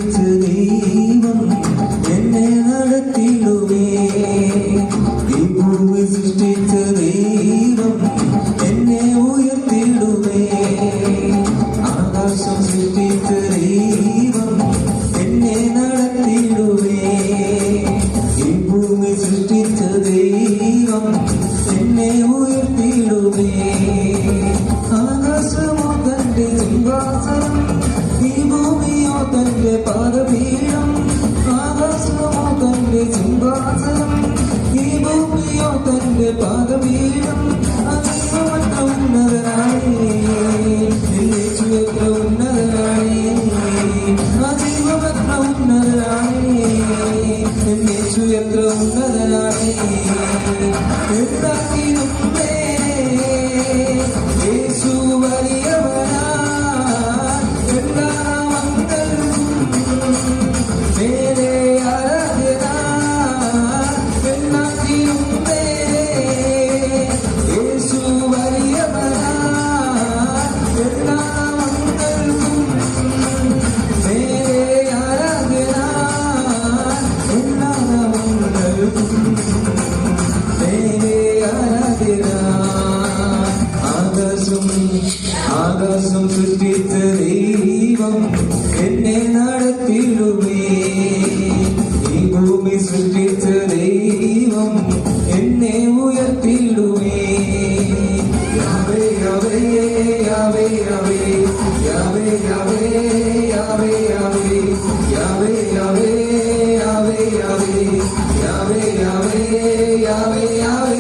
സൃഷ്ടിച്ച ദൈവം എന്നെ നടത്തിയിടുവേ. ഈ ഭൂമി സൃഷ്ടിച്ച ദൈവം എന്നെ ഉയർത്തിയിടുവേ. ആകാശം സൃഷ്ടിച്ച ദൈവം എന്നെ നടത്തിയിടുവേ. ഈ ഭൂമി സൃഷ്ടിച്ച ദൈവം എന്നെ ഉയർത്തിയിടുവേ. ആകാശമോ തന്റെ സിംഹാസനം, ഈ ഭൂമിയോ തന്റെ പാദപീഠം. ആകാശമോ തന്റെ സിംഹാസനം, ഈ ഭൂമിയോ തന്റെ പാദപീഠം. അതീവമത്ര ഉന്നതനായി യേശു എത്ര ഉന്നതനായി, അതീവമത്ര ഉന്നതനായി യേശു എത്ര ഉന്നതനായി. എന്താക്കിയും യേശു വലിയവനാ. എല്ലാ നാമങ്ങൾക്കും മേലെ ആരാധന. എല്ലാത്തിനും മേലെ യേശു വലിയവനാ. എല്ലാ നാമങ്ങൾക്കും മേലെ ആരാധന. എല്ലാ നാമങ്ങൾക്കും മേലെ ആരാധന. ആകാശം സൃഷ്ടിച്ച ദൈവം എന്നെ നടത്തിയിടുവേ. ഈ ഭൂമി സൃഷ്ടിച്ച ദൈവം എന്നെ ഉയർത്തിയിടുവേ. Yahweh Yahweh Yahweh Yahweh Yahweh Yahweh Yahweh Yahweh Yahweh Yahweh Yahweh Yahweh Yahweh Yahweh Yahweh.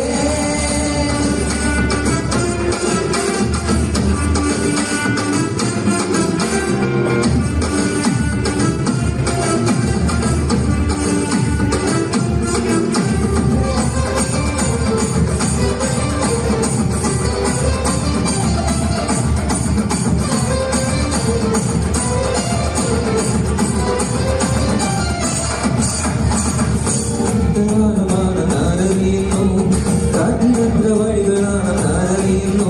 കാറ്റിലെത്ര വഴികളാണ് താരറിയുന്നു,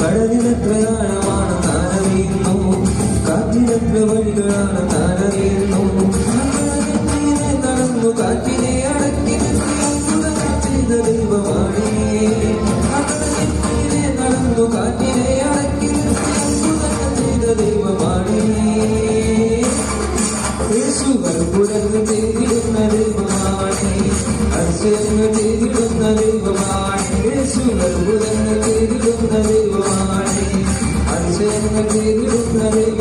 കടലിലെത്ര ആഴമാണ് താരറിയുന്നു. കാറ്റിലെത്ര വഴികളാണ് താരറിയുന്നു. നടന്നു കാറ്റിനെ അടക്കി ചെയ്ത ദൈവമാണ്. നടന്നു കാറ്റിനെ അടക്കി ചെയ്ത ദൈവമാണ്. യേശു അത്ഭുതങ്ങൾ ചെയ്തിടുന്ന ദൈവമാണ്. അതിശയങ്ങൾ ചെയ്തിടുന്ന ദൈവമാണ്. യേശു അത്ഭുതങ്ങൾ ചെയ്തിടുന്ന ദൈവമാണ്. അതിശയങ്ങൾ ചെയ്തിടുന്ന ദൈവം.